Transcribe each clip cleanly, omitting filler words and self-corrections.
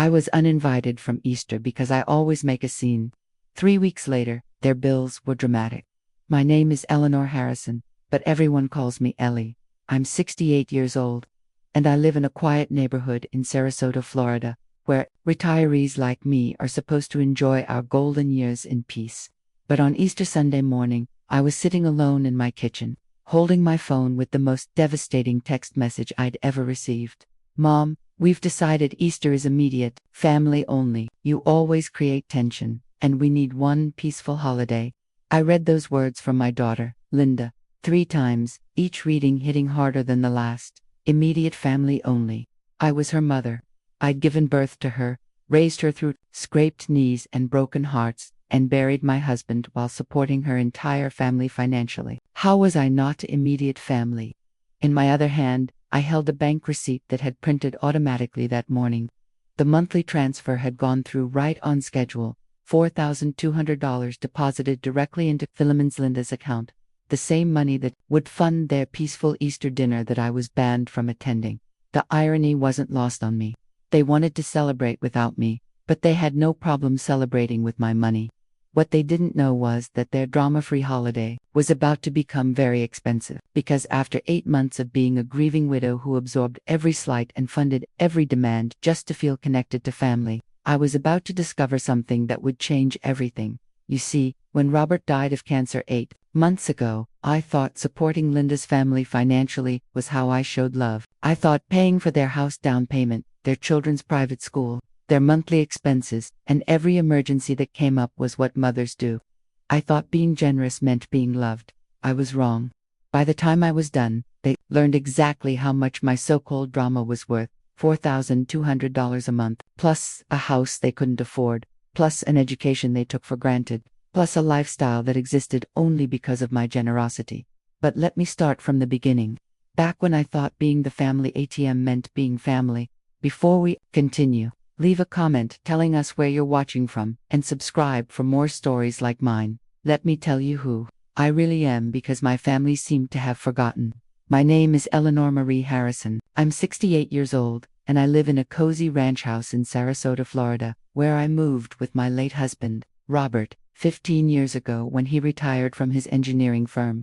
I was uninvited from Easter because I always make a scene. 3 weeks later, their bills were dramatic. My name is Eleanor Harrison, but everyone calls me Ellie. I'm 68 years old, and I live in a quiet neighborhood in Sarasota, Florida, where retirees like me are supposed to enjoy our golden years in peace. But on Easter Sunday morning, I was sitting alone in my kitchen, holding my phone with the most devastating text message I'd ever received. Mom, we've decided Easter is immediate, family only. You always create tension, and we need one peaceful holiday. I read those words from my daughter, Linda, 3 times, each reading hitting harder than the last. Immediate family only. I was her mother. I'd given birth to her, raised her through scraped knees and broken hearts, and buried my husband while supporting her entire family financially. How was I not immediate family? In my other hand, I held a bank receipt that had printed automatically that morning. The monthly transfer had gone through right on schedule, $4,200 deposited directly into Philemon's Linda's account, the same money that would fund their peaceful Easter dinner that I was banned from attending. The irony wasn't lost on me. They wanted to celebrate without me, but they had no problem celebrating with my money. What they didn't know was that their drama-free holiday was about to become very expensive, because after 8 months of being a grieving widow who absorbed every slight and funded every demand just to feel connected to family, I was about to discover something that would change everything. You see, when Robert died of cancer 8 months ago, I thought supporting Linda's family financially was how I showed love. I thought paying for their house down payment, their children's private school, their monthly expenses, and every emergency that came up was what mothers do. I thought being generous meant being loved. I was wrong. By the time I was done, they learned exactly how much my so-called drama was worth: $4,200 a month, plus a house they couldn't afford, plus an education they took for granted, plus a lifestyle that existed only because of my generosity. But let me start from the beginning. Back when I thought being the family ATM meant being family. Before we continue, leave a comment telling us where you're watching from, and subscribe for more stories like mine. Let me tell you who I really am, because my family seemed to have forgotten. My name is Eleanor Marie Harrison. I'm 68 years old, and I live in a cozy ranch house in Sarasota, Florida, where I moved with my late husband, Robert, 15 years ago when he retired from his engineering firm.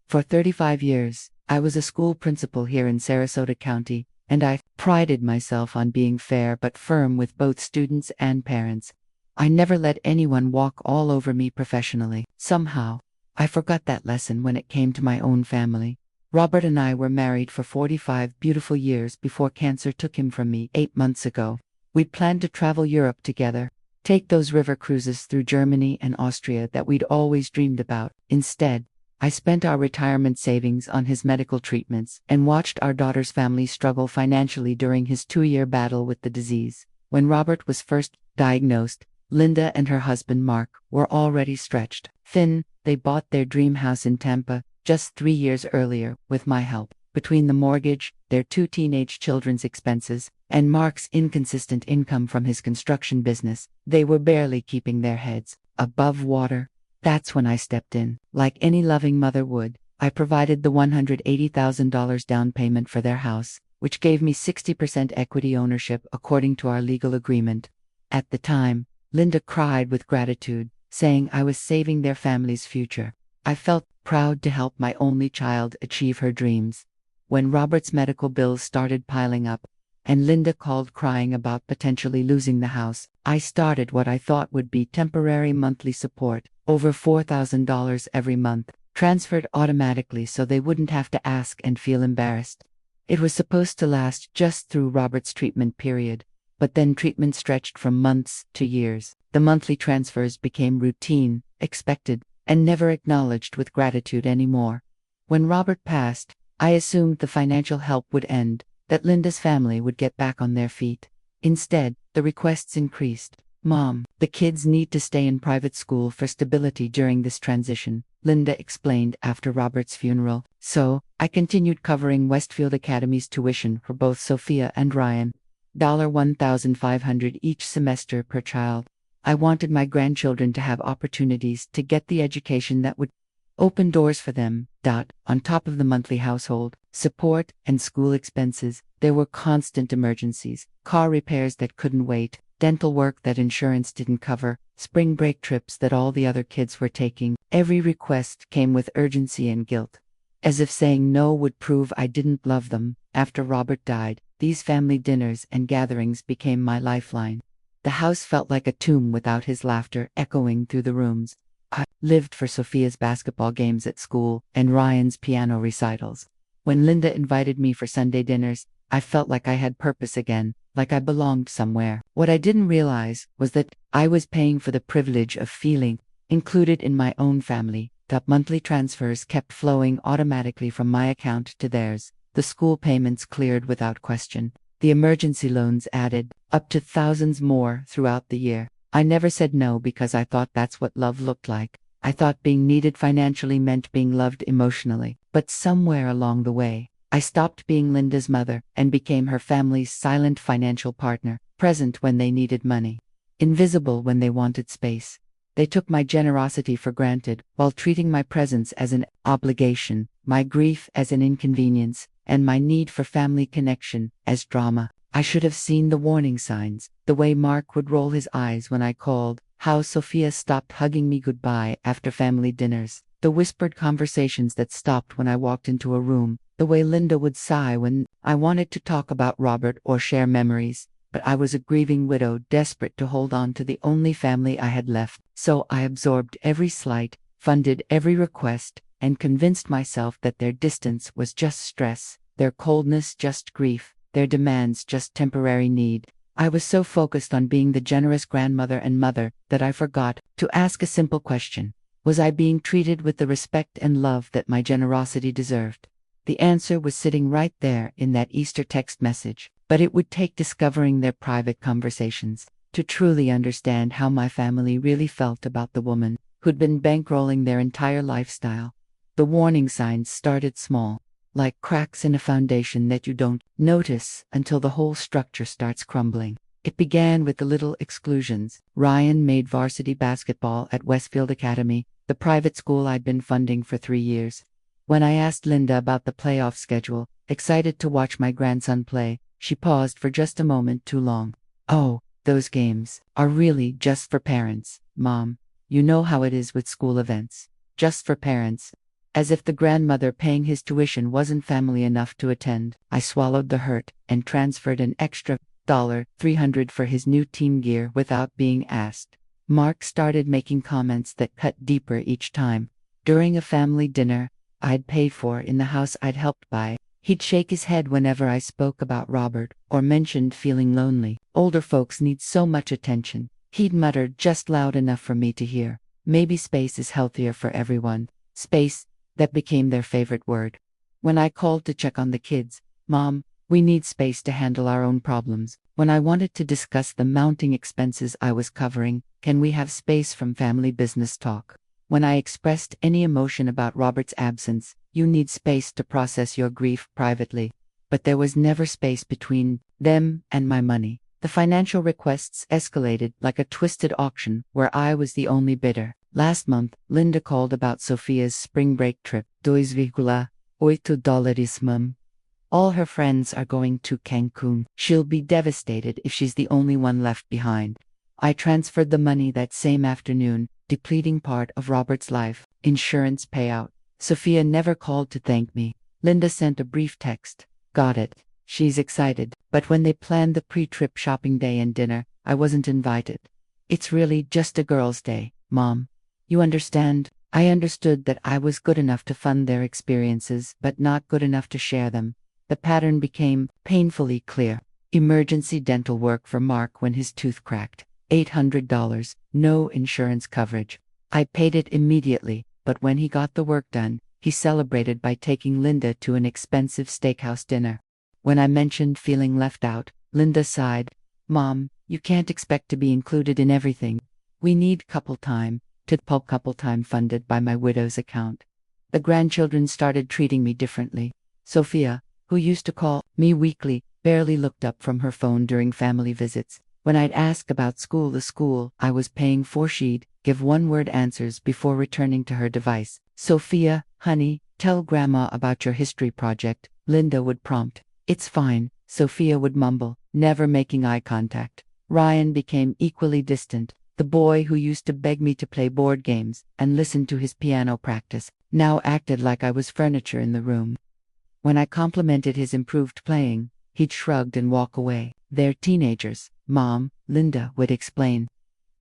For 35 years, I was a school principal here in Sarasota County, and I prided myself on being fair but firm with both students and parents. I never let anyone walk all over me professionally. Somehow, I forgot that lesson when it came to my own family. Robert and I were married for 45 beautiful years before cancer took him from me 8 months ago. We planned to travel Europe together, take those river cruises through Germany and Austria that we'd always dreamed about. Instead, I spent our retirement savings on his medical treatments and watched our daughter's family struggle financially during his 2-year battle with the disease. When Robert was first diagnosed, Linda and her husband Mark were already stretched thin. They bought their dream house in Tampa just 3 years earlier with my help. Between the mortgage, their 2 teenage children's expenses, and Mark's inconsistent income from his construction business, they were barely keeping their heads above water. That's when I stepped in. Like any loving mother would, I provided the $180,000 down payment for their house, which gave me 60% equity ownership according to our legal agreement. At the time, Linda cried with gratitude, saying I was saving their family's future. I felt proud to help my only child achieve her dreams. When Robert's medical bills started piling up, and Linda called crying about potentially losing the house, I started what I thought would be temporary monthly support, over $4,000 every month, transferred automatically so they wouldn't have to ask and feel embarrassed. It was supposed to last just through Robert's treatment period, but then treatment stretched from months to years. The monthly transfers became routine, expected, and never acknowledged with gratitude anymore. When Robert passed, I assumed the financial help would end, that Linda's family would get back on their feet. Instead, the requests increased. Mom, the kids need to stay in private school for stability during this transition, Linda explained after Robert's funeral. So, I continued covering Westfield Academy's tuition for both Sophia and Ryan, $1,500 each semester per child. I wanted my grandchildren to have opportunities to get the education that would open doors for them. On top of the monthly household support, and school expenses. There were constant emergencies, car repairs that couldn't wait, dental work that insurance didn't cover, spring break trips that all the other kids were taking. Every request came with urgency and guilt, as if saying no would prove I didn't love them. After Robert died, these family dinners and gatherings became my lifeline. The house felt like a tomb without his laughter echoing through the rooms. I lived for Sophia's basketball games at school and Ryan's piano recitals. When Linda invited me for Sunday dinners, I felt like I had purpose again, like I belonged somewhere. What I didn't realize was that I was paying for the privilege of feeling included in my own family. The monthly transfers kept flowing automatically from my account to theirs. The school payments cleared without question. The emergency loans added up to thousands more throughout the year. I never said no because I thought that's what love looked like. I thought being needed financially meant being loved emotionally. But somewhere along the way, I stopped being Linda's mother and became her family's silent financial partner, present when they needed money, invisible when they wanted space. They took my generosity for granted, while treating my presence as an obligation, my grief as an inconvenience, and my need for family connection as drama. I should have seen the warning signs, the way Mark would roll his eyes when I called, how Sophia stopped hugging me goodbye after family dinners, the whispered conversations that stopped when I walked into a room, the way Linda would sigh when I wanted to talk about Robert or share memories. But I was a grieving widow desperate to hold on to the only family I had left. So I absorbed every slight, funded every request, and convinced myself that their distance was just stress, their coldness just grief, their demands just temporary need. I was so focused on being the generous grandmother and mother that I forgot to ask a simple question. Was I being treated with the respect and love that my generosity deserved? The answer was sitting right there in that Easter text message. But it would take discovering their private conversations to truly understand how my family really felt about the woman who'd been bankrolling their entire lifestyle. The warning signs started small, like cracks in a foundation that you don't notice until the whole structure starts crumbling. It began with the little exclusions. Ryan made varsity basketball at Westfield Academy, the private school I'd been funding for 3 years. When I asked Linda about the playoff schedule, excited to watch my grandson play, she paused for just a moment too long. "Oh, those games are really just for parents, Mom. You know how it is with school events. Just for parents." As if the grandmother paying his tuition wasn't family enough to attend. I swallowed the hurt and transferred an extra $300 for his new team gear without being asked. Mark started making comments that cut deeper each time. During a family dinner I'd paid for in the house I'd helped buy, he'd shake his head whenever I spoke about Robert or mentioned feeling lonely. "Older folks need so much attention," he'd mutter just loud enough for me to hear. Maybe space is healthier for everyone. Space, that became their favorite word. When I called to check on the kids, "Mom, we need space to handle our own problems." When I wanted to discuss the mounting expenses I was covering, "Can we have space from family business talk?" When I expressed any emotion about Robert's absence, "You need space to process your grief privately." But there was never space between them and my money. The financial requests escalated like a twisted auction where I was the only bidder. Last month, Linda called about Sophia's spring break trip. $2.8 mum. All her friends are going to Cancun. She'll be devastated if she's the only one left behind. I transferred the money that same afternoon, depleting part of Robert's life insurance payout. Sophia never called to thank me. Linda sent a brief text. "Got it. She's excited." But when they planned the pre-trip shopping day and dinner, I wasn't invited. "It's really just a girls' day, Mom. You understand?" I understood that I was good enough to fund their experiences, but not good enough to share them. The pattern became painfully clear. Emergency dental work for Mark when his tooth cracked. $800, no insurance coverage. I paid it immediately, but when he got the work done, he celebrated by taking Linda to an expensive steakhouse dinner. When I mentioned feeling left out, Linda sighed. "Mom, you can't expect to be included in everything. We need couple time." Couple time funded by my widow's account. The grandchildren started treating me differently. Sophia, who used to call me weekly, barely looked up from her phone during family visits. When I'd ask about the school I was paying for, she'd give one-word answers before returning to her device. "Sophia, honey, tell Grandma about your history project. Linda would prompt. It's fine, Sophia would mumble, never making eye contact. Ryan became equally distant. The boy who used to beg me to play board games and listen to his piano practice now acted like I was furniture in the room. When I complimented his improved playing, he'd shrug and walk away. They're teenagers, Mom, Linda would explain.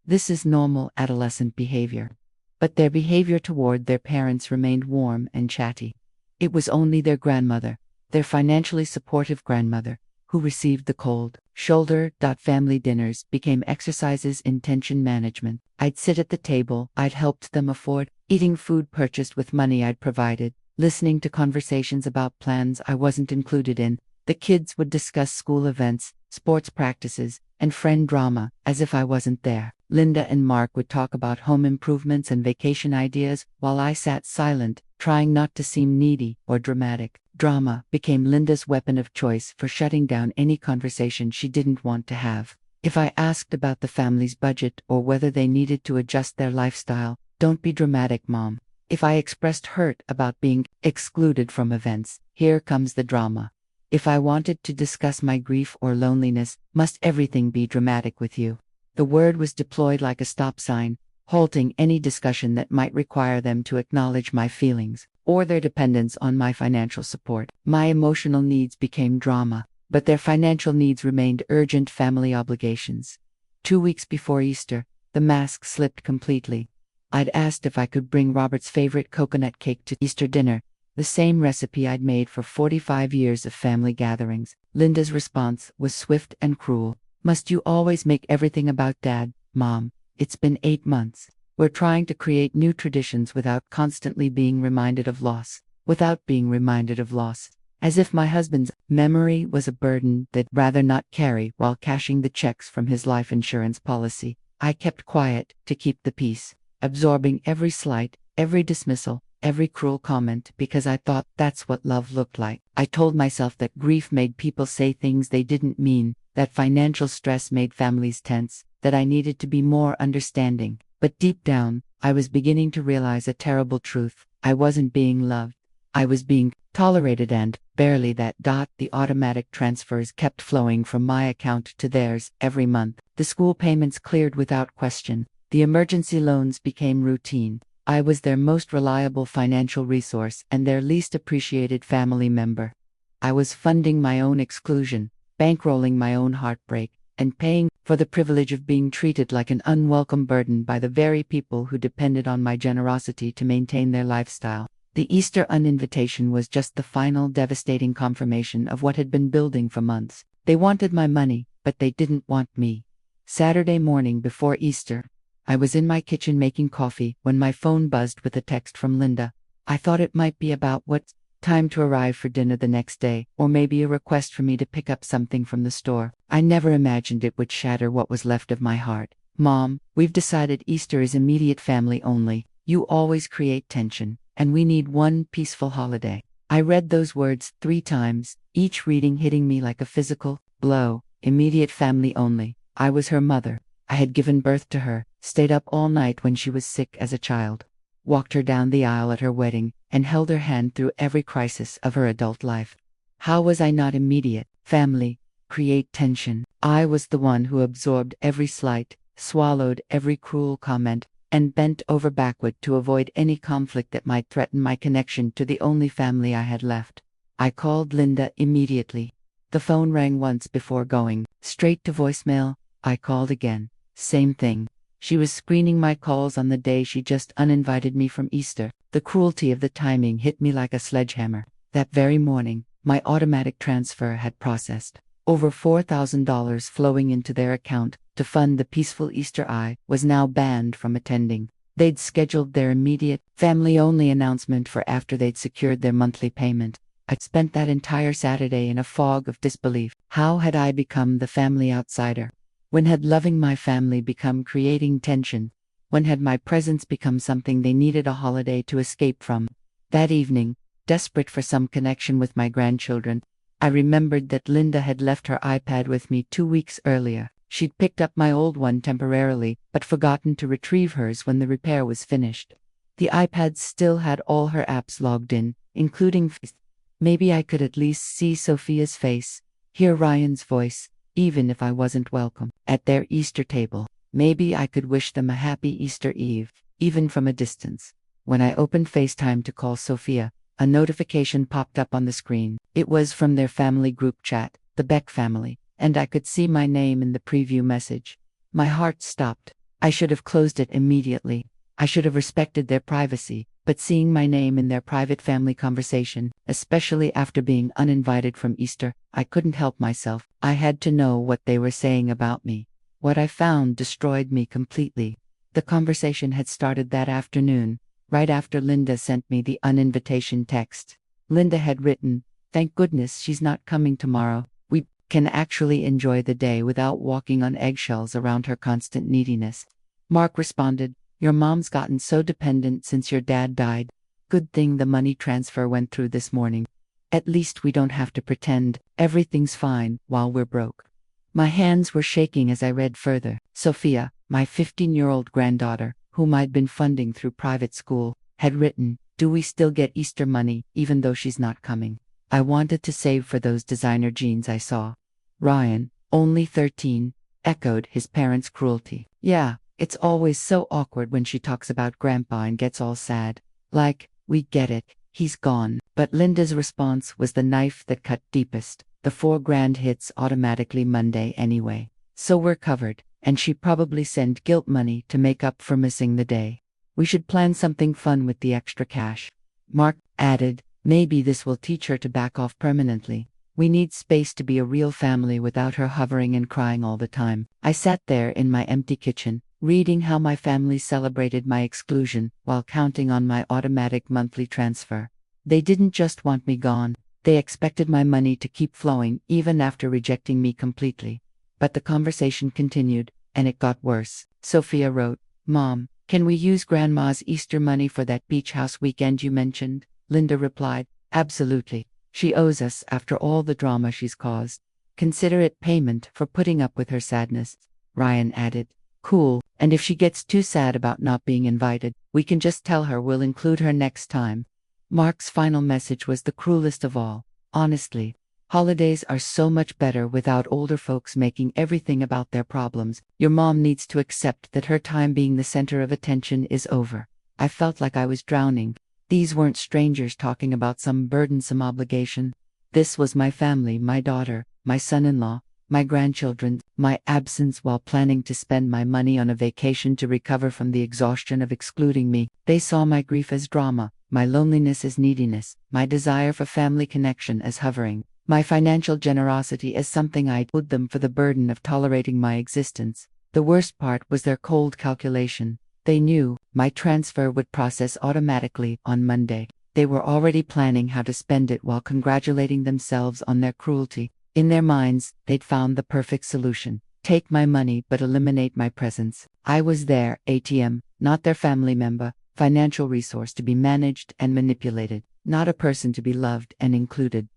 This is normal adolescent behavior. But their behavior toward their parents remained warm and chatty. It was only their grandmother, their financially supportive grandmother, who received the cold shoulder. Family dinners became exercises in tension management. I'd sit at the table I'd helped them afford, eating food purchased with money I'd provided, listening to conversations about plans I wasn't included in. The kids would discuss school events, sports practices, and friend drama, as if I wasn't there. Linda and Mark would talk about home improvements and vacation ideas, while I sat silent, trying not to seem needy or dramatic. Drama became Linda's weapon of choice for shutting down any conversation she didn't want to have. If I asked about the family's budget or whether they needed to adjust their lifestyle, "Don't be dramatic, Mom." If I expressed hurt about being excluded from events, "Here comes the drama." If I wanted to discuss my grief or loneliness, "Must everything be dramatic with you?" The word was deployed like a stop sign, halting any discussion that might require them to acknowledge my feelings or their dependence on my financial support. My emotional needs became drama, but their financial needs remained urgent family obligations. 2 weeks before Easter, the mask slipped completely. I'd asked if I could bring Robert's favorite coconut cake to Easter dinner, the same recipe I'd made for 45 years of family gatherings. Linda's response was swift and cruel. "Must you always make everything about Dad, Mom? It's been 8 months. We're trying to create new traditions without constantly being reminded of loss. As if my husband's memory was a burden they'd rather not carry while cashing the checks from his life insurance policy. I kept quiet to keep the peace, absorbing every slight, every dismissal, every cruel comment because I thought that's what love looked like. I told myself that grief made people say things they didn't mean, that financial stress made families tense, that I needed to be more understanding. But deep down, I was beginning to realize a terrible truth. I wasn't being loved. I was being tolerated, and barely that. The automatic transfers kept flowing from my account to theirs every month. The school payments cleared without question. The emergency loans became routine. I was their most reliable financial resource and their least appreciated family member. I was funding my own exclusion, bankrolling my own heartbreak, and paying for the privilege of being treated like an unwelcome burden by the very people who depended on my generosity to maintain their lifestyle. The Easter uninvitation was just the final devastating confirmation of what had been building for months. They wanted my money, but they didn't want me. Saturday morning before Easter, I was in my kitchen making coffee when my phone buzzed with a text from Linda. I thought it might be about what's time to arrive for dinner the next day, or maybe a request for me to pick up something from the store. I never imagined it would shatter what was left of my heart. "Mom, we've decided Easter is immediate family only. You always create tension, and we need one peaceful holiday." I read those words 3 times, each reading hitting me like a physical blow. Immediate family only. I was her mother. I had given birth to her, stayed up all night when she was sick as a child, walked her down the aisle at her wedding, and held her hand through every crisis of her adult life. How was I not immediate family? Create tension. I was the one who absorbed every slight, swallowed every cruel comment, and bent over backward to avoid any conflict that might threaten my connection to the only family I had left. I called Linda immediately. The phone rang once before going straight to voicemail. I called again. Same thing. She was screening my calls on the day she just uninvited me from Easter. The cruelty of the timing hit me like a sledgehammer. That very morning, my automatic transfer had processed. Over $4,000 flowing into their account to fund the peaceful Easter I was now banned from attending. They'd scheduled their immediate, family-only announcement for after they'd secured their monthly payment. I'd spent that entire Saturday in a fog of disbelief. How had I become the family outsider? When had loving my family become creating tension? When had my presence become something they needed a holiday to escape from? That evening, desperate for some connection with my grandchildren, I remembered that Linda had left her iPad with me 2 weeks earlier. She'd picked up my old one temporarily, but forgotten to retrieve hers when the repair was finished. The iPad still had all her apps logged in, including Maybe I could at least see Sophia's face, hear Ryan's voice, even if I wasn't welcome at their Easter table. Maybe I could wish them a happy Easter Eve, even from a distance. When I opened FaceTime to call Sophia, a notification popped up on the screen. It was from their family group chat, the Beck family, and I could see my name in the preview message. My heart stopped. I should have closed it immediately. I should have respected their privacy, but seeing my name in their private family conversation, especially after being uninvited from Easter, I couldn't help myself. I had to know what they were saying about me. What I found destroyed me completely. The conversation had started that afternoon, right after Linda sent me the uninvitation text. Linda had written, "Thank goodness she's not coming tomorrow. We can actually enjoy the day without walking on eggshells around her constant neediness." Mark responded, "Your mom's gotten so dependent since your dad died. Good thing the money transfer went through this morning. At least we don't have to pretend everything's fine while we're broke." My hands were shaking as I read further. Sophia, my 15-year-old granddaughter, whom I'd been funding through private school, had written, "Do we still get Easter money, even though she's not coming?" I wanted to save for those designer jeans I saw. Ryan, only 13, echoed his parents' cruelty. "Yeah, it's always so awkward when she talks about Grandpa and gets all sad. Like, we get it, he's gone." But Linda's response was the knife that cut deepest. The $4,000 hits automatically Monday anyway. So we're covered, and she probably sent guilt money to make up for missing the day. We should plan something fun with the extra cash. Mark added, "Maybe this will teach her to back off permanently. We need space to be a real family without her hovering and crying all the time." I sat there in my empty kitchen, reading how my family celebrated my exclusion while counting on my automatic monthly transfer. They didn't just want me gone. They expected my money to keep flowing even after rejecting me completely. But the conversation continued, and it got worse. Sophia wrote, "Mom, can we use Grandma's Easter money for that beach house weekend you mentioned?" Linda replied, "Absolutely. She owes us after all the drama she's caused. Consider it payment for putting up with her sadness." Ryan added, "Cool, and if she gets too sad about not being invited, we can just tell her we'll include her next time." Mark's final message was the cruelest of all. "Honestly, holidays are so much better without older folks making everything about their problems. Your mom needs to accept that her time being the center of attention is over." I felt like I was drowning. These weren't strangers talking about some burdensome obligation. This was my family, my daughter, my son-in-law, my grandchildren, my absence while planning to spend my money on a vacation to recover from the exhaustion of excluding me. They saw my grief as drama, my loneliness as neediness, my desire for family connection as hovering, my financial generosity as something I owed them for the burden of tolerating my existence. The worst part was their cold calculation. They knew my transfer would process automatically on Monday. They were already planning how to spend it while congratulating themselves on their cruelty. In their minds, they'd found the perfect solution. Take my money but eliminate my presence. I was their ATM, not their family member, financial resource to be managed and manipulated, not a person to be loved and included.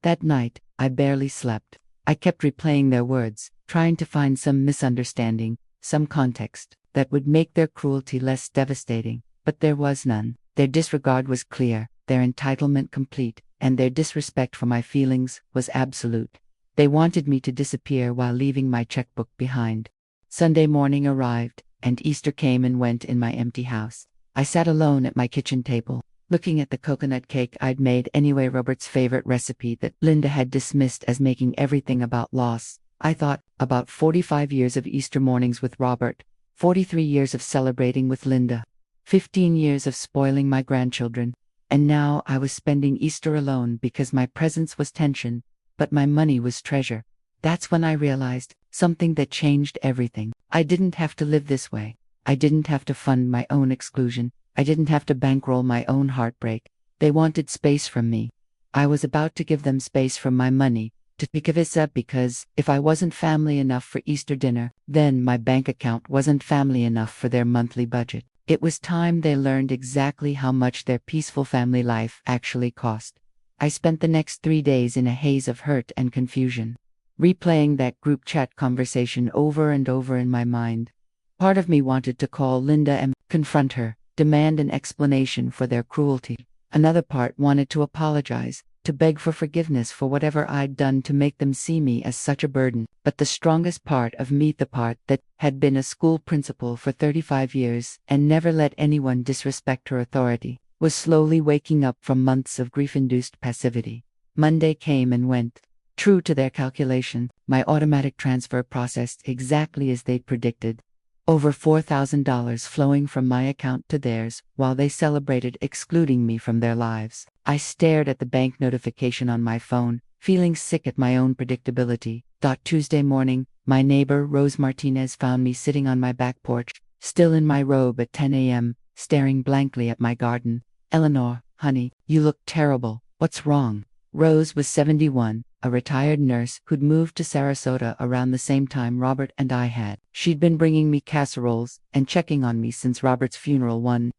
That night, I barely slept. I kept replaying their words, trying to find some misunderstanding, some context, that would make their cruelty less devastating, but there was none. Their disregard was clear, their entitlement complete, and their disrespect for my feelings was absolute. They wanted me to disappear while leaving my checkbook behind. Sunday morning arrived, and Easter came and went in my empty house. I sat alone at my kitchen table, looking at the coconut cake I'd made anyway, Robert's favorite recipe that Linda had dismissed as making everything about loss. I thought about 45 years of Easter mornings with Robert, 43 years of celebrating with Linda, 15 years of spoiling my grandchildren, and now I was spending Easter alone because my presence was tension, but my money was treasure. That's when I realized something that changed everything. I didn't have to live this way. I didn't have to fund my own exclusion. I didn't have to bankroll my own heartbreak. They wanted space from me. I was about to give them space from my money, to pick this up because if I wasn't family enough for Easter dinner, then my bank account wasn't family enough for their monthly budget. It was time they learned exactly how much their peaceful family life actually cost. I spent the next 3 days in a haze of hurt and confusion, replaying that group chat conversation over and over in my mind. Part of me wanted to call Linda and confront her, demand an explanation for their cruelty. Another part wanted to apologize, to beg for forgiveness for whatever I'd done to make them see me as such a burden. But the strongest part of me, the part that had been a school principal for 35 years and never let anyone disrespect her authority, was slowly waking up from months of grief-induced passivity. Monday came and went. True to their calculation, my automatic transfer processed exactly as they'd predicted. Over $4,000 flowing from my account to theirs, while they celebrated excluding me from their lives. I stared at the bank notification on my phone, feeling sick at my own predictability. Tuesday morning, my neighbor Rose Martinez found me sitting on my back porch, still in my robe at 10 a.m., staring blankly at my garden. "Eleanor, honey, you look terrible. What's wrong?" Rose was 71, a retired nurse who'd moved to Sarasota around the same time Robert and I had. She'd been bringing me casseroles and checking on me since Robert's funeral. One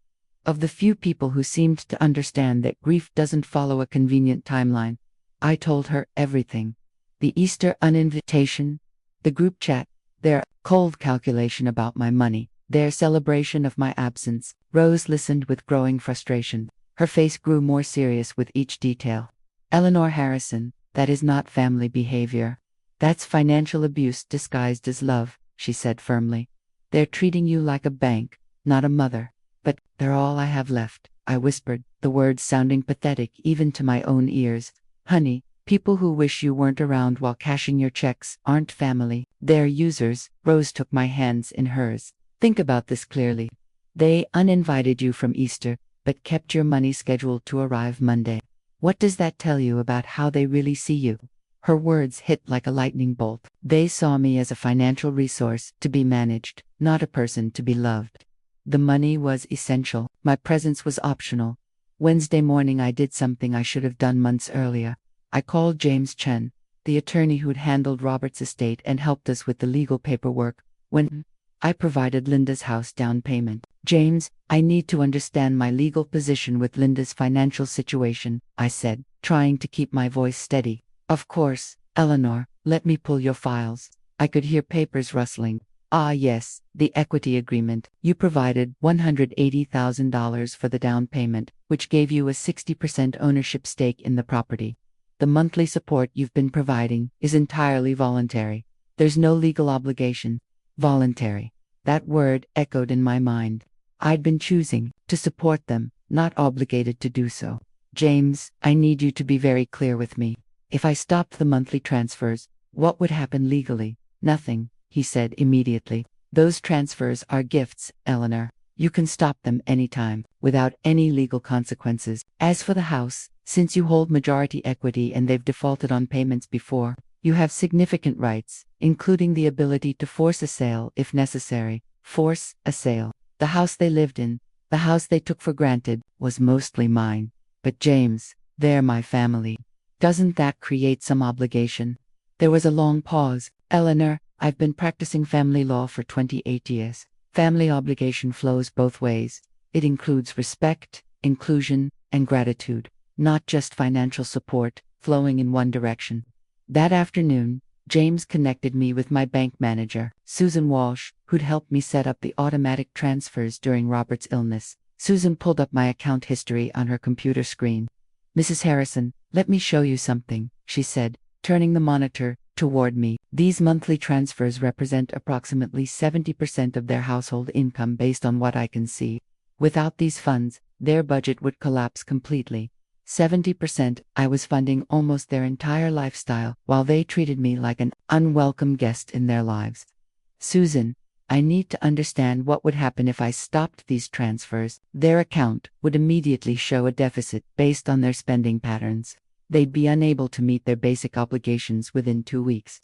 of the few people who seemed to understand that grief doesn't follow a convenient timeline. I told her everything. The Easter uninvitation, the group chat, their cold calculation about my money, their celebration of my absence. Rose listened with growing frustration. Her face grew more serious with each detail. "Eleanor Harrison, that is not family behavior. That's financial abuse disguised as love," she said firmly. "They're treating you like a bank, not a mother." "But they're all I have left," I whispered, the words sounding pathetic even to my own ears. "Honey, people who wish you weren't around while cashing your checks aren't family. They're users." Rose took my hands in hers. "Think about this clearly. They uninvited you from Easter, but kept your money scheduled to arrive Monday. What does that tell you about how they really see you?" Her words hit like a lightning bolt. They saw me as a financial resource to be managed, not a person to be loved. The money was essential. My presence was optional. Wednesday morning I did something I should have done months earlier. I called James Chen, the attorney who'd handled Robert's estate and helped us with the legal paperwork. When I provided Linda's house down payment. "James, I need to understand my legal position with Linda's financial situation," I said, trying to keep my voice steady. "Of course, Eleanor, let me pull your files." I could hear papers rustling. "Ah yes, the equity agreement. You provided $180,000 for the down payment, which gave you a 60% ownership stake in the property. The monthly support you've been providing is entirely voluntary. There's no legal obligation." Voluntary. That word echoed in my mind. I'd been choosing to support them, not obligated to do so. "James, I need you to be very clear with me. If I stopped the monthly transfers, what would happen legally?" "Nothing," he said immediately. "Those transfers are gifts, Eleanor. You can stop them anytime, without any legal consequences. As for the house, since you hold majority equity and they've defaulted on payments before, you have significant rights, including the ability to force a sale if necessary." Force a sale. The house they lived in, the house they took for granted, was mostly mine. "But James, they're my family. Doesn't that create some obligation?" There was a long pause. "Eleanor, I've been practicing family law for 28 years. Family obligation flows both ways. It includes respect, inclusion, and gratitude, not just financial support, flowing in one direction." That afternoon, James connected me with my bank manager, Susan Walsh, who'd helped me set up the automatic transfers during Robert's illness. Susan pulled up my account history on her computer screen. "Mrs. Harrison, let me show you something," she said, turning the monitor toward me. "These monthly transfers represent approximately 70% of their household income based on what I can see. Without these funds, their budget would collapse completely. 70%, I was funding almost their entire lifestyle, while they treated me like an unwelcome guest in their lives. Susan, I need to understand what would happen if I stopped these transfers." "Their account would immediately show a deficit based on their spending patterns. They'd be unable to meet their basic obligations within 2 weeks.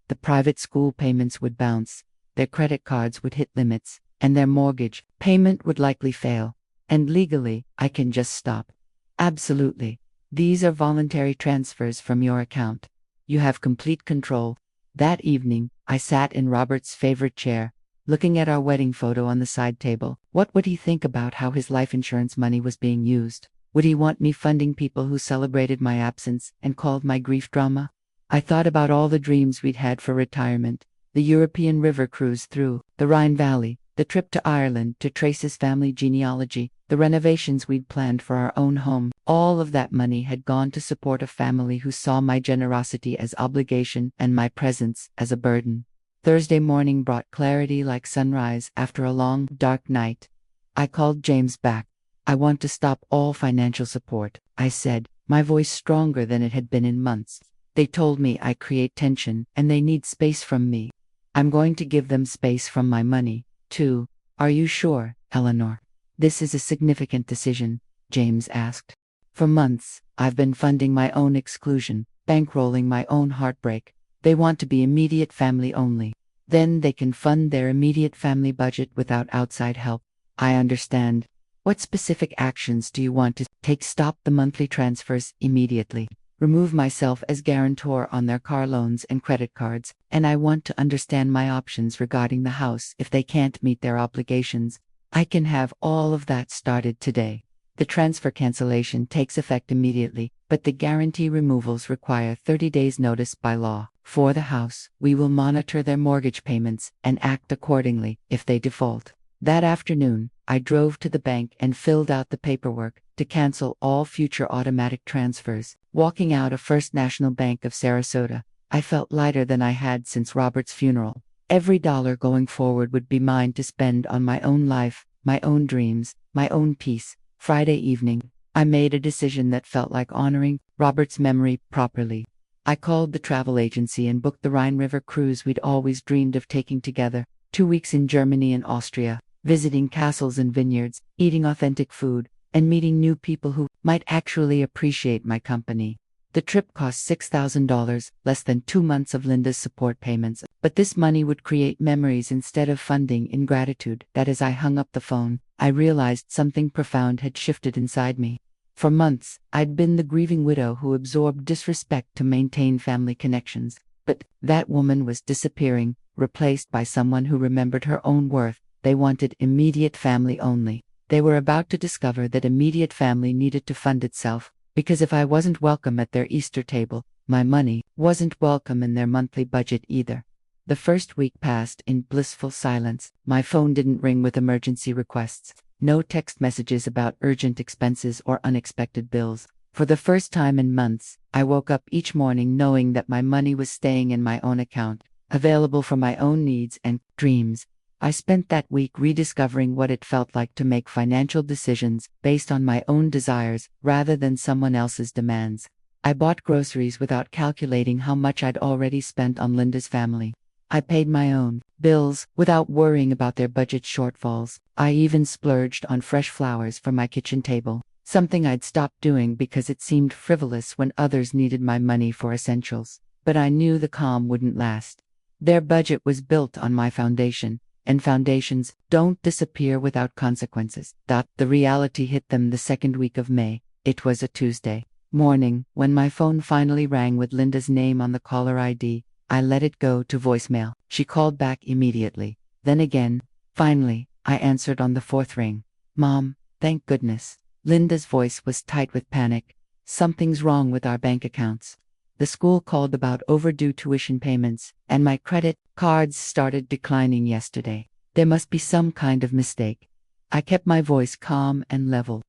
The private school payments would bounce, their credit cards would hit limits, and their mortgage payment would likely fail. And legally, I can just stop." "Absolutely. These are voluntary transfers from your account. You have complete control." That evening, I sat in Robert's favorite chair, looking at our wedding photo on the side table. What would he think about how his life insurance money was being used? Would he want me funding people who celebrated my absence and called my grief drama? I thought about all the dreams we'd had for retirement: the European river cruise through the Rhine Valley, the trip to Ireland to trace his family genealogy, the renovations we'd planned for our own home. All of that money had gone to support a family who saw my generosity as obligation and my presence as a burden. Thursday morning brought clarity like sunrise after a long, dark night. I called James back. "I want to stop all financial support," I said, my voice stronger than it had been in months. "They told me I create tension, and they need space from me. I'm going to give them space from my money, too." "Are you sure, Eleanor? This is a significant decision," James asked. "For months, I've been funding my own exclusion, bankrolling my own heartbreak. They want to be immediate family only. Then they can fund their immediate family budget without outside help." "I understand. What specific actions do you want to take?" "Stop the monthly transfers immediately. Remove myself as guarantor on their car loans and credit cards, and I want to understand my options regarding the house if they can't meet their obligations. I can have all of that started today. The transfer cancellation takes effect immediately, but the guarantee removals require 30 days notice by law. For the house, we will monitor their mortgage payments and act accordingly if they default." That afternoon, I drove to the bank and filled out the paperwork to cancel all future automatic transfers. Walking out of First National Bank of Sarasota, I felt lighter than I had since Robert's funeral. Every dollar going forward would be mine to spend on my own life, my own dreams, my own peace. Friday evening, I made a decision that felt like honoring Robert's memory properly. I called the travel agency and booked the Rhine River cruise we'd always dreamed of taking together. 2 weeks in Germany and Austria, visiting castles and vineyards, eating authentic food, and meeting new people who might actually appreciate my company. The trip cost $6,000, less than 2 months of Linda's support payments, but this money would create memories instead of funding ingratitude. That as I hung up the phone, I realized something profound had shifted inside me. For months, I'd been the grieving widow who absorbed disrespect to maintain family connections. But that woman was disappearing, replaced by someone who remembered her own worth. They wanted immediate family only. They were about to discover that immediate family needed to fund itself, because if I wasn't welcome at their Easter table, my money wasn't welcome in their monthly budget either. The first week passed in blissful silence. My phone didn't ring with emergency requests, no text messages about urgent expenses or unexpected bills. For the first time in months, I woke up each morning knowing that my money was staying in my own account, available for my own needs and dreams. I spent that week rediscovering what it felt like to make financial decisions based on my own desires rather than someone else's demands. I bought groceries without calculating how much I'd already spent on Linda's family. I paid my own bills without worrying about their budget shortfalls. I even splurged on fresh flowers for my kitchen table, something I'd stopped doing because it seemed frivolous when others needed my money for essentials. But I knew the calm wouldn't last. Their budget was built on my foundation, and foundations don't disappear without consequences. The reality hit them the second week of May. It was a Tuesday morning when my phone finally rang with Linda's name on the caller ID. I let it go to voicemail. She called back immediately. Then again. Finally, I answered on the fourth ring. "Mom, thank goodness." Linda's voice was tight with panic. "Something's wrong with our bank accounts. The school called about overdue tuition payments, and my credit cards started declining yesterday. There must be some kind of mistake." I kept my voice calm and level.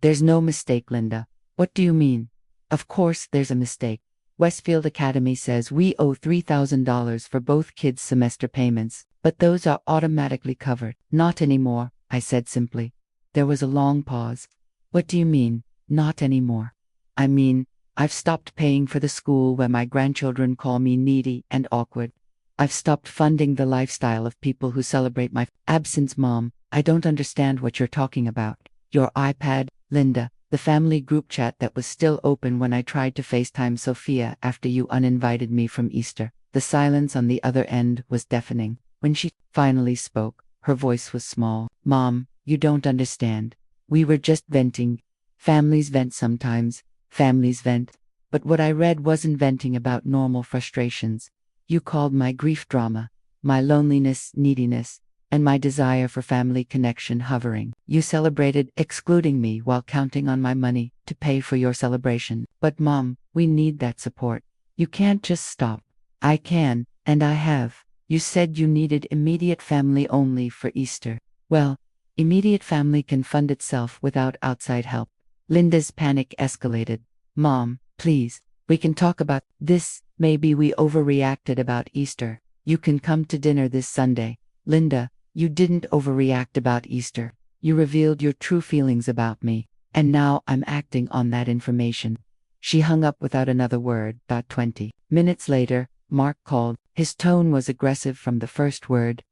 "There's no mistake, Linda. What do you mean?" "Of course there's a mistake. Westfield Academy says we owe $3,000 for both kids' semester payments, but those are automatically covered." "Not anymore," I said simply. There was a long pause. "What do you mean, not anymore?" "I mean, I've stopped paying for the school where my grandchildren call me needy and awkward. I've stopped funding the lifestyle of people who celebrate my absence." "Mom, I don't understand what you're talking about." "Your iPad, Linda, the family group chat that was still open when I tried to FaceTime Sophia after you uninvited me from Easter." The silence on the other end was deafening. When she finally spoke, her voice was small. "Mom, you don't understand. We were just venting. Families vent sometimes. Families vent. But what I read wasn't venting about normal frustrations. You called my grief drama, my loneliness, neediness, and my desire for family connection hovering. You celebrated excluding me while counting on my money to pay for your celebration." "But Mom, we need that support. You can't just stop." "I can, and I have. You said you needed immediate family only for Easter. Well, Immediate family can fund itself without outside help. Linda's panic escalated. Mom, please, we can talk about this. Maybe we overreacted about Easter. You can come to dinner this Sunday. Linda, you didn't overreact about Easter. You revealed your true feelings about me. And now I'm acting on that information. She hung up without another word. 20 minutes later, Mark called. His tone was aggressive from the first word.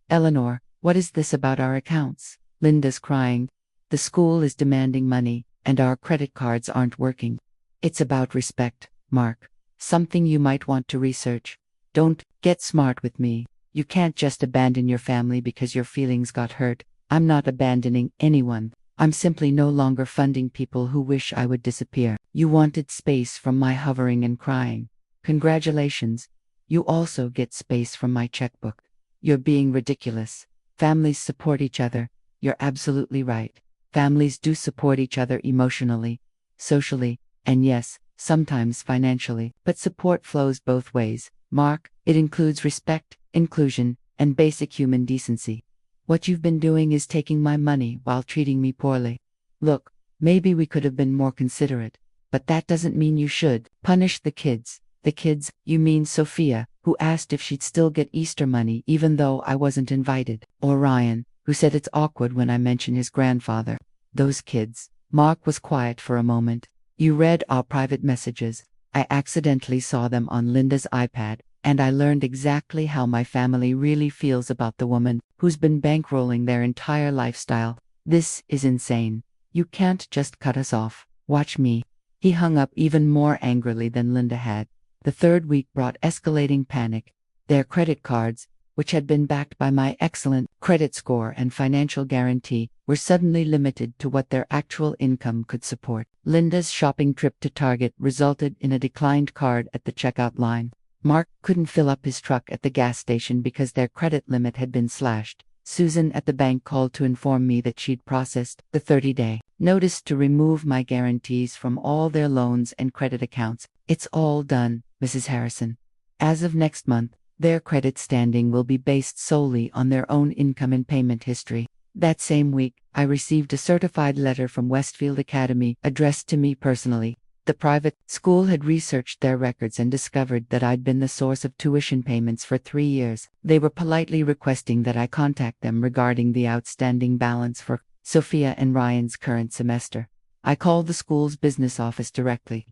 Eleanor, what is this about our accounts? Linda's crying. The school is demanding money, and our credit cards aren't working. It's about respect, Mark. Something you might want to research. Don't get smart with me. You can't just abandon your family because your feelings got hurt. I'm not abandoning anyone. I'm simply no longer funding people who wish I would disappear. You wanted space from my hovering and crying. Congratulations. You also get space from my checkbook. You're being ridiculous. Families support each other. You're absolutely right. Families do support each other emotionally, socially, and yes, sometimes financially. But support flows both ways, Mark. It includes respect, inclusion, and basic human decency. What you've been doing is taking my money while treating me poorly. Look, maybe we could have been more considerate, but that doesn't mean you should punish the kids. The kids, you mean Sophia, who asked if she'd still get Easter money even though I wasn't invited, or Ryan, who said it's awkward when I mention his grandfather. Those kids. Mark was quiet for a moment. You read our private messages. I accidentally saw them on Linda's iPad, and I learned exactly how my family really feels about the woman who's been bankrolling their entire lifestyle. This is insane. You can't just cut us off. Watch me. He hung up even more angrily than Linda had. The third week brought escalating panic. Their credit cards, which had been backed by my excellent credit score and financial guarantee, were suddenly limited to what their actual income could support. Linda's shopping trip to Target resulted in a declined card at the checkout line. Mark couldn't fill up his truck at the gas station because their credit limit had been slashed. Susan at the bank called to inform me that she'd processed the 30-day notice to remove my guarantees from all their loans and credit accounts. It's all done, Mrs. Harrison. As of next month, their credit standing will be based solely on their own income and payment history. That same week, I received a certified letter from Westfield Academy addressed to me personally. The private school had researched their records and discovered that I'd been the source of tuition payments for 3 years. They were politely requesting that I contact them regarding the outstanding balance for Sophia and Ryan's current semester. I called the school's business office directly.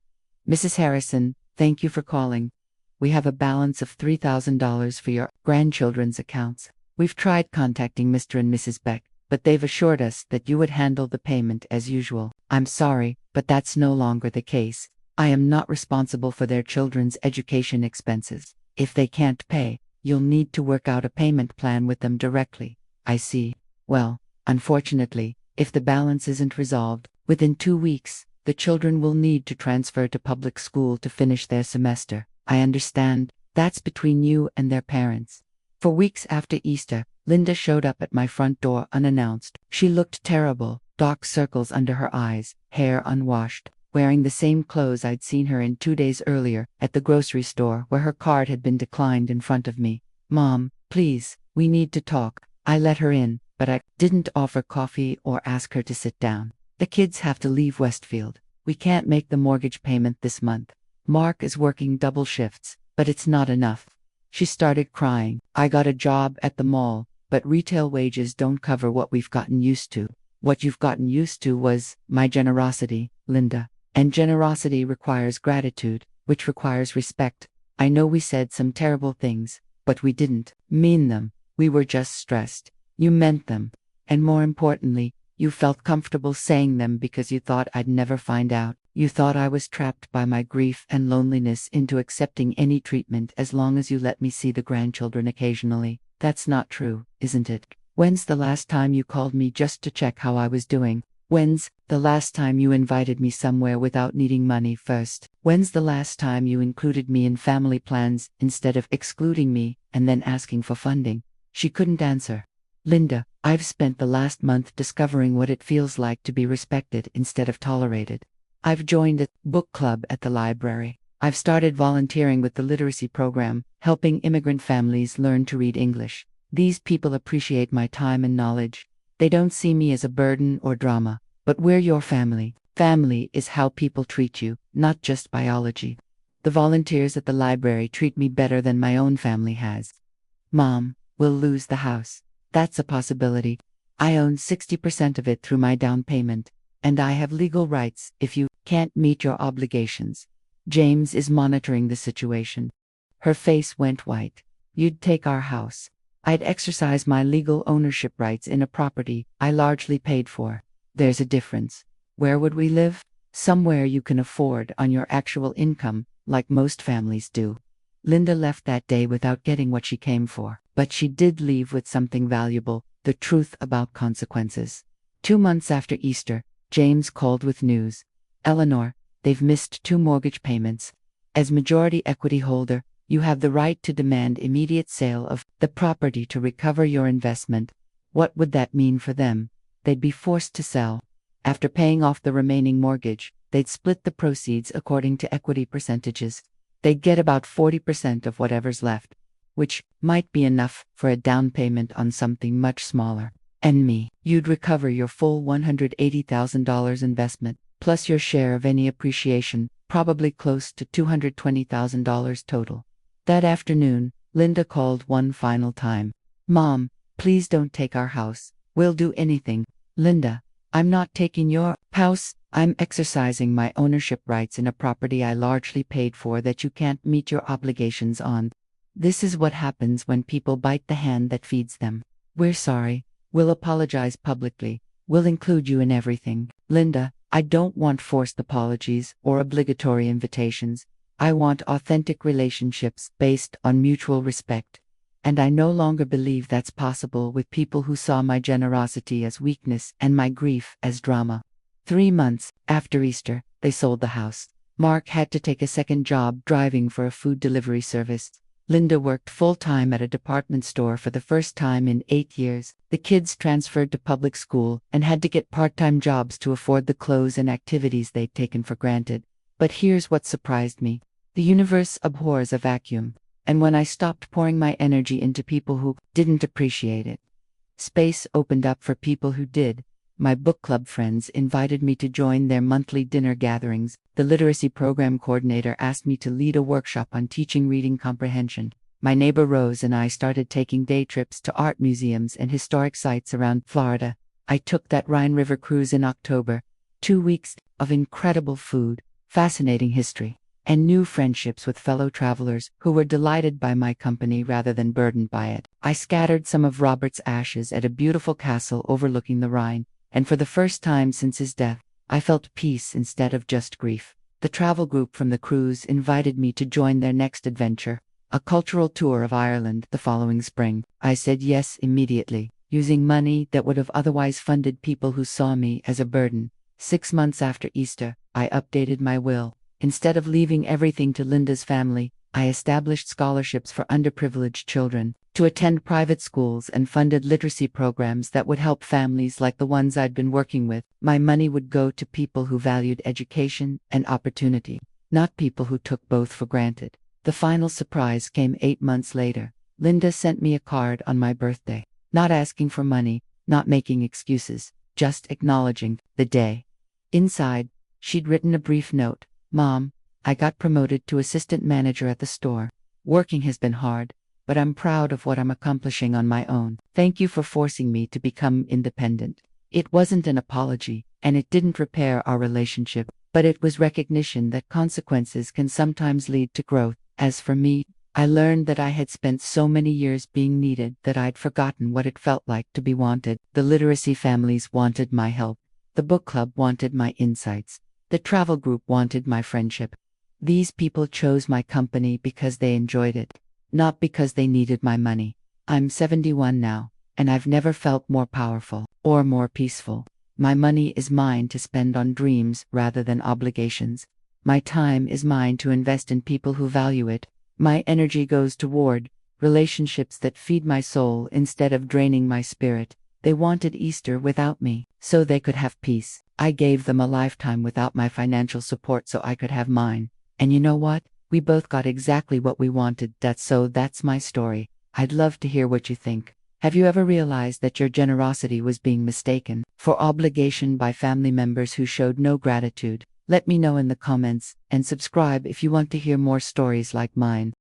Mrs. Harrison, thank you for calling. We have a balance of $3,000 for your grandchildren's accounts. We've tried contacting Mr. and Mrs. Beck, but they've assured us that you would handle the payment as usual. I'm sorry, but that's no longer the case. I am not responsible for their children's education expenses. If they can't pay, you'll need to work out a payment plan with them directly. I see. Well, unfortunately, if the balance isn't resolved, within 2 weeks, the children will need to transfer to public school to finish their semester. I understand. That's between you and their parents. For weeks after Easter, Linda showed up at my front door unannounced. She looked terrible, dark circles under her eyes, hair unwashed, wearing the same clothes I'd seen her in 2 days earlier at the grocery store where her card had been declined in front of me. Mom, please, we need to talk. I let her in, but I didn't offer coffee or ask her to sit down. The kids have to leave Westfield. We can't make the mortgage payment this month. Mark is working double shifts, but it's not enough. She started crying. I got a job at the mall, but retail wages don't cover what we've gotten used to. What you've gotten used to was my generosity, Linda. And generosity requires gratitude, which requires respect. I know we said some terrible things, but we didn't mean them. We were just stressed. You meant them. And more importantly, you felt comfortable saying them because you thought I'd never find out. You thought I was trapped by my grief and loneliness into accepting any treatment as long as you let me see the grandchildren occasionally. That's not true, isn't it? When's the last time you called me just to check how I was doing? When's the last time you invited me somewhere without needing money first? When's the last time you included me in family plans instead of excluding me and then asking for funding? She couldn't answer. Linda, I've spent the last month discovering what it feels like to be respected instead of tolerated. I've joined a book club at the library. I've started volunteering with the literacy program, helping immigrant families learn to read English. These people appreciate my time and knowledge. They don't see me as a burden or drama, but we're your family. Family is how people treat you, not just biology. The volunteers at the library treat me better than my own family has. Mom, we'll lose the house. That's a possibility. I own 60% of it through my down payment, and I have legal rights if you can't meet your obligations. James is monitoring the situation. Her face went white. You'd take our house. I'd exercise my legal ownership rights in a property I largely paid for. There's a difference. Where would we live? Somewhere you can afford on your actual income, like most families do. Linda left that day without getting what she came for, but she did leave with something valuable, the truth about consequences. 2 months after Easter, James called with news. Eleanor, they've missed 2 mortgage payments. As majority equity holder, you have the right to demand immediate sale of the property to recover your investment. What would that mean for them? They'd be forced to sell. After paying off the remaining mortgage, they'd split the proceeds according to equity percentages. They'd get about 40% of whatever's left, which might be enough for a down payment on something much smaller. And me, you'd recover your full $180,000 investment, plus your share of any appreciation, probably close to $220,000 total. That afternoon, Linda called one final time. Mom, please don't take our house. We'll do anything. Linda, I'm not taking your house. I'm exercising my ownership rights in a property I largely paid for that you can't meet your obligations on. This is what happens when people bite the hand that feeds them. We're sorry. We'll apologize publicly. We'll include you in everything. Linda, I don't want forced apologies or obligatory invitations. I want authentic relationships based on mutual respect. And I no longer believe that's possible with people who saw my generosity as weakness and my grief as drama. 3 months after Easter, they sold the house. Mark had to take a second job driving for a food delivery service. Linda worked full-time at a department store for the first time in 8 years. The kids transferred to public school and had to get part-time jobs to afford the clothes and activities they'd taken for granted. But here's what surprised me. The universe abhors a vacuum. And when I stopped pouring my energy into people who didn't appreciate it, space opened up for people who did. My book club friends invited me to join their monthly dinner gatherings. The literacy program coordinator asked me to lead a workshop on teaching reading comprehension. My neighbor Rose and I started taking day trips to art museums and historic sites around Florida. I took that Rhine River cruise in October. 2 weeks of incredible food, fascinating history, and new friendships with fellow travelers who were delighted by my company rather than burdened by it. I scattered some of Robert's ashes at a beautiful castle overlooking the Rhine, and for the first time since his death, I felt peace instead of just grief. The travel group from the cruise invited me to join their next adventure, a cultural tour of Ireland the following spring. I said yes immediately, using money that would have otherwise funded people who saw me as a burden. 6 months after Easter, I updated my will. Instead of leaving everything to Linda's family, I established scholarships for underprivileged children to attend private schools and funded literacy programs that would help families like the ones I'd been working with. My money would go to people who valued education and opportunity, not people who took both for granted. The final surprise came 8 months later. Linda sent me a card on my birthday, not asking for money, not making excuses, just acknowledging the day. Inside, she'd written a brief note. Mom, I got promoted to assistant manager at the store. Working has been hard, but I'm proud of what I'm accomplishing on my own. Thank you for forcing me to become independent. It wasn't an apology, and it didn't repair our relationship, but it was recognition that consequences can sometimes lead to growth. As for me, I learned that I had spent so many years being needed that I'd forgotten what it felt like to be wanted. The literacy families wanted my help. The book club wanted my insights. The travel group wanted my friendship. These people chose my company because they enjoyed it, not because they needed my money. I'm 71 now, and I've never felt more powerful or more peaceful. My money is mine to spend on dreams rather than obligations. My time is mine to invest in people who value it. My energy goes toward relationships that feed my soul instead of draining my spirit. They wanted Easter without me, so they could have peace. I gave them a lifetime without my financial support so I could have mine. And you know what? We both got exactly what we wanted. That's my story. I'd love to hear what you think. Have you ever realized that your generosity was being mistaken for obligation by family members who showed no gratitude? Let me know in the comments, and subscribe if you want to hear more stories like mine.